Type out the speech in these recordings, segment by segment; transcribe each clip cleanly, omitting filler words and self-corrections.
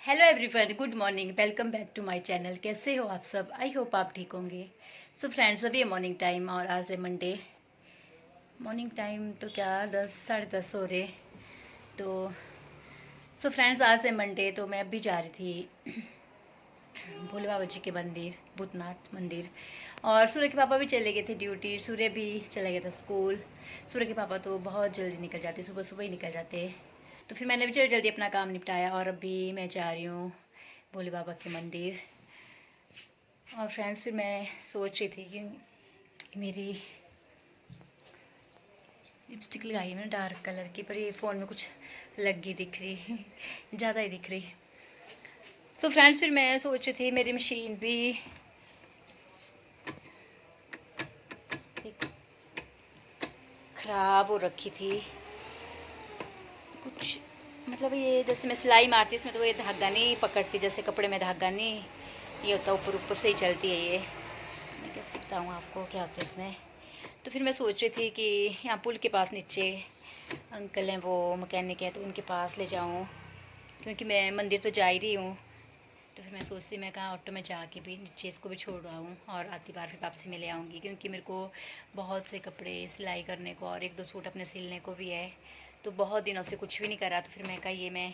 Hello everyone, good morning. Welcome back to my channel. कैसे हो आप सब? आई होप आप ठीक होंगे। सो फ्रेंड्स, अभी है मॉर्निंग टाइम और आज है मंडे। मॉर्निंग टाइम तो क्या 10 साढ़े 10 हो रहे। तो सो फ्रेंड्स, आज है मंडे तो मैं अभी जा रही थी भोले बाबा जी के मंदिर, भूतनाथ मंदिर। और सूर्य के पापा भी चले गए थे ड्यूटी, सूर्य भी चला गया था स्कूल। सूर्य के पापा तो बहुत जल्दी निकल जाते, सुबह सुबह ही निकल जाते। तो फिर मैंने भी जल्दी जल्दी अपना काम निपटाया और अभी मैं जा रही हूँ भोले बाबा के मंदिर। और फ्रेंड्स, फिर मैं सोच रही थी कि मेरी लिपस्टिक लगाई है मैंने डार्क कलर की, पर ये फ़ोन में कुछ लग गई दिख रही ज़्यादा ही दिख रही। सो फ्रेंड्स, फिर मैं सोच रही थी मेरी मशीन भी ख़राब हो रखी थी कुछ। मतलब ये जैसे मैं सिलाई मारती इसमें तो ये धागा नहीं पकड़ती, जैसे कपड़े में धागा नहीं ये होता, ऊपर ऊपर से ही चलती है ये। मैं कैसे बताऊँ आपको क्या होता है इसमें। तो फिर मैं सोच रही थी कि यहाँ पुल के पास नीचे अंकल हैं, वो मैकेनिक है, तो उनके पास ले जाऊँ, क्योंकि मैं मंदिर तो जा ही रही हूँ। तो फिर मैं सोचती मैं कहाँ ऑटो में जाके भी नीचे इसको भी छोड़ आऊँ और आती बार फिर वापसी में ले आऊँगी, क्योंकि मेरे को बहुत से कपड़े सिलाई करने को और एक दो सूट अपने सिलने को भी है। तो बहुत दिनों से कुछ भी नहीं करा, तो फिर मैं कहा ये मैं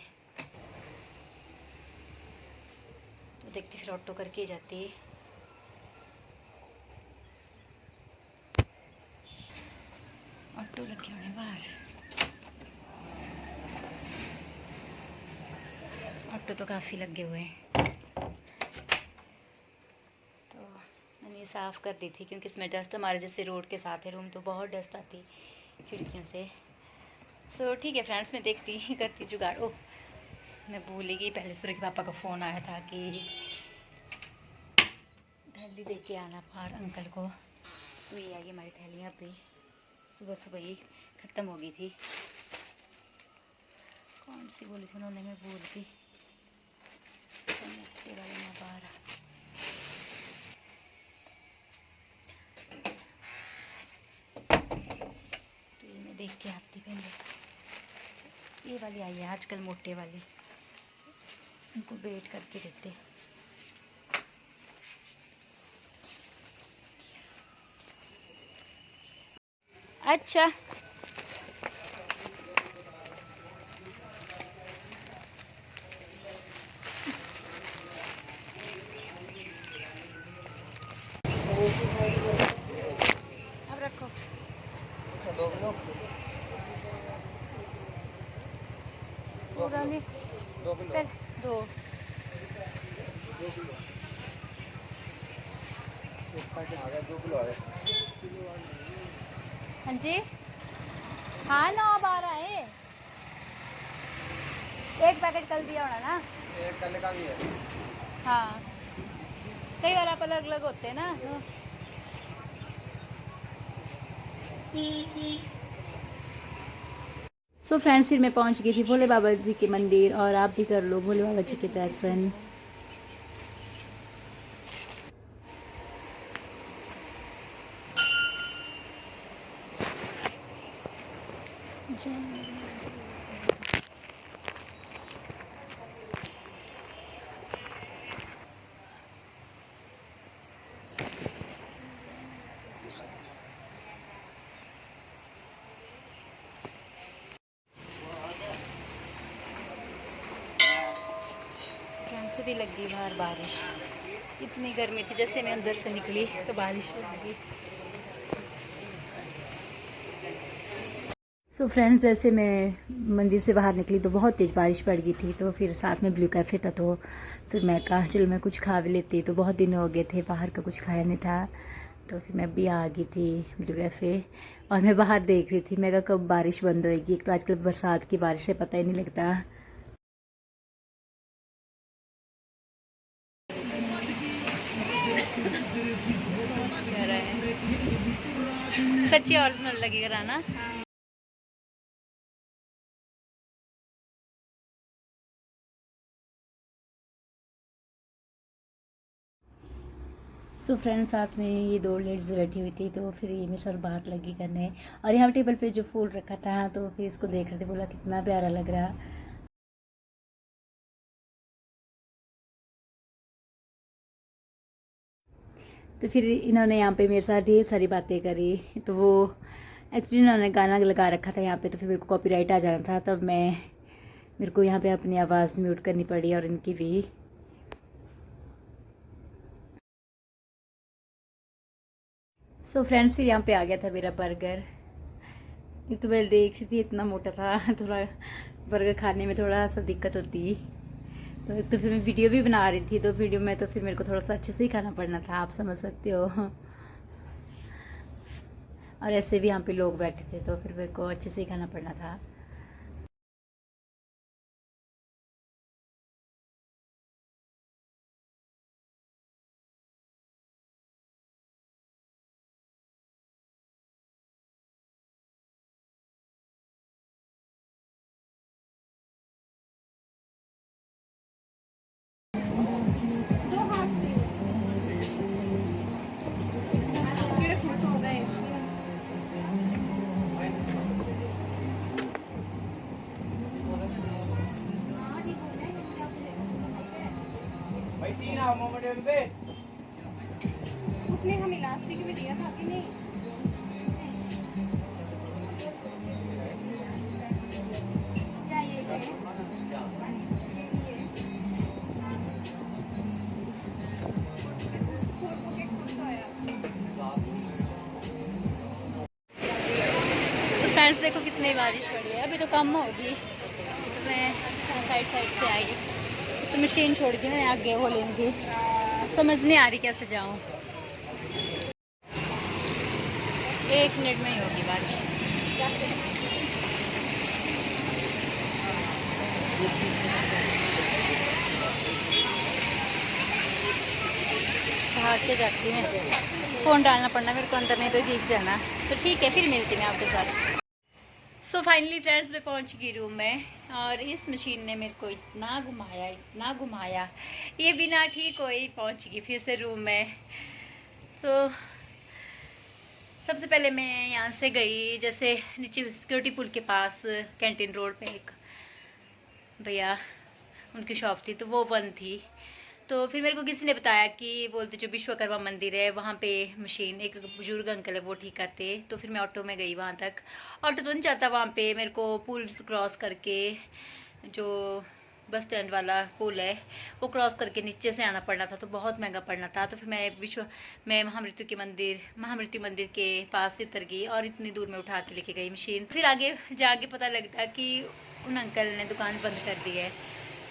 तो देखती फिर ऑटो करके ही जाती। ऑटो लगे हुए बाहर, ऑटो तो काफ़ी लगे हुए हैं। तो मैंने ये साफ़ कर दी थी, क्योंकि इसमें डस्ट, हमारे जैसे रोड के साथ है रूम, तो बहुत डस्ट आती खिड़कियों से। सो ठीक है फ्रेंड्स, मैं देखती करती जुगाड़। ओह, मैं भूल ही गई, पहले सूर्य के पापा का फ़ोन आया था कि थैली दे के आना बाहर अंकल को। तो ये आई हमारी थैलियाँ भी सुबह सुबह ही ख़त्म हो गई थी। कौन सी बोली थी उन्होंने, मैं भूल गई। चमकते वाले में बाहर तो ये मैं देख के आती पहले। ये वाली आई है आजकल, मोटे वाली, उनको वेट करके देते। अच्छा, अब रखो। 2 किलो पूरा नहीं, 2 किलो पहले दो। 2 किलो आ गया, 2 किलो आ गया। हाँ जी, हाँ 9-12 है। एक पैकेट कल दिया होना ना। एक कल का भी है। हाँ, कई बार आप अलग अलग होते हैं ना तो। सो फ्रेंड्स, फिर मैं पहुंच गई थी भोले बाबा जी के मंदिर, और आप भी कर लो भोले बाबा जी के दर्शन। फ्रेंड्स, भी लगी बाहर बारिश। इतनी गर्मी थी, जैसे मैं अंदर से निकली तो बारिश लगी। सो फ्रेंड्स, जैसे मैं मंदिर से बाहर निकली तो बहुत तेज़ बारिश पड़ गई थी। तो फिर साथ में ब्लू कैफ़े था, तो फिर मैं कहा चलो मैं कुछ खा भी लेती। तो बहुत दिन हो गए थे बाहर का कुछ खाया नहीं था, तो फिर मैं भी आ गई थी ब्लू कैफ़े। और मैं बाहर देख रही थी, मैं कहा कब बारिश बंद होएगी। एक तो आजकल बरसात की बारिश से पता ही नहीं लगता। सच्ची ओरिजिनल लगेगा ना। सो फ्रेंड्स, साथ में ये दो लेडीज बैठी हुई थी, तो फिर ये मेरे साथ बात लगी करने। और यहाँ टेबल पे जो फूल रखा था, तो फिर इसको देख रहे थे, बोला कितना प्यारा लग रहा। तो फिर इन्होंने यहाँ पे मेरे साथ ढेर सारी बातें करी। तो वो एक्चुअली इन्होंने गाना लगा रखा था यहाँ पे, तो फिर मेरे को कॉपीराइट आ जाना था, तब मेरे को यहाँ पे अपनी आवाज़ म्यूट करनी पड़ी और इनकी भी। सो फ्रेंड्स, फिर यहाँ पे आ गया था मेरा बर्गर। ये तो मैं देख रही थी इतना मोटा था, थोड़ा बर्गर खाने में थोड़ा सा दिक्कत होती। तो एक तो फिर मैं वीडियो भी बना रही थी, तो वीडियो में तो फिर मेरे को थोड़ा सा अच्छे से ही खाना पड़ना था, आप समझ सकते हो। और ऐसे भी यहाँ पे लोग बैठे थे, तो फिर मेरे को अच्छे से ही खाना पड़ना था। भाई 3 आओ मोमेंट पे। उसने हमें इलास्टिक भी दिया था कि नहीं? तो फ्रेंड्स देखो कितनी बारिश पड़ी है, अभी तो कम होगी। तो मैं साइड से आई, तो मशीन छोड़ के मैंने आगे वो लेनी थी, समझ नहीं आ रही कैसे जाऊँ। 1 मिनट में ही होगी बारिश। भाग के जाती है, फ़ोन डालना पड़ना मेरे को अंदर, नहीं तो भीग जाना। तो ठीक है, फिर मिलती मैं आपके साथ। सो फाइनली फ्रेंड्स, मैं पहुंच गई रूम में, और इस मशीन ने मेरे को इतना घुमाया, ये बिना ठीक हो ही पहुंच गई फिर से रूम में। तो सबसे पहले मैं यहाँ से गई, जैसे नीचे सिक्योरिटी पुल के पास कैंटीन रोड पे एक भैया उनकी शॉप थी, तो वो बंद थी। तो फिर मेरे को किसी ने बताया कि बोलते जो विश्वकर्मा मंदिर है वहाँ पे मशीन, एक बुजुर्ग अंकल है वो ठीक करते। तो फिर मैं ऑटो में गई वहाँ तक। ऑटो तो नहीं जाता वहाँ पे, मेरे को पुल क्रॉस करके, जो बस स्टैंड वाला पुल है वो क्रॉस करके नीचे से आना पड़ना था, तो बहुत महंगा पड़ना था। तो फिर मैं महामृत्यु मंदिर के पास से उतर गई, और इतनी दूर में उठा के लेके गई मशीन। फिर आगे जाके पता लगता कि उन अंकल ने दुकान बंद कर दी है।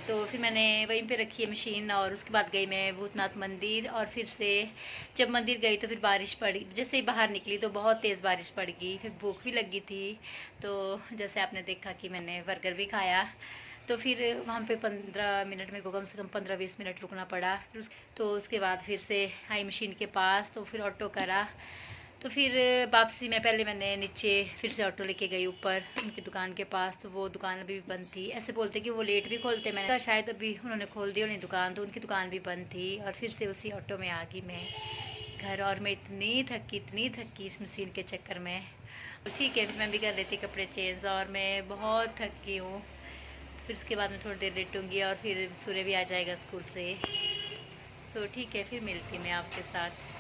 तो फिर मैंने वहीं पे रखी है मशीन, और उसके बाद गई मैं भूतनाथ मंदिर। और फिर से जब मंदिर गई तो फिर बारिश पड़ी, जैसे ही बाहर निकली तो बहुत तेज़ बारिश पड़ गई। फिर भूख भी लगी थी, तो जैसे आपने देखा कि मैंने बर्गर भी खाया। तो फिर वहाँ पे 15 मिनट, मेरे को कम से कम 15-20 मिनट रुकना पड़ा। तो उसके बाद फिर से आई मशीन के पास, तो फिर ऑटो करा। तो फिर वापसी में पहले मैंने नीचे फिर से ऑटो लेके गई ऊपर उनकी दुकान के पास, तो वो दुकान अभी भी बंद थी। ऐसे बोलते कि वो लेट भी खोलते, मैंने कहा शायद अभी उन्होंने खोल दी उन्हें दुकान, तो उनकी दुकान भी बंद थी। और फिर से उसी ऑटो में आ गई मैं घर, और मैं इतनी थकी इस मशीन के चक्कर में। तो ठीक है, मैं भी कर लेती कपड़े चेंज, और मैं बहुत थकी हूँ। फिर उसके बाद मैं थोड़ी देर लेटूँगी, और फिर सूर्य भी आ जाएगा स्कूल से। तो ठीक है, फिर मिलती मैं आपके साथ।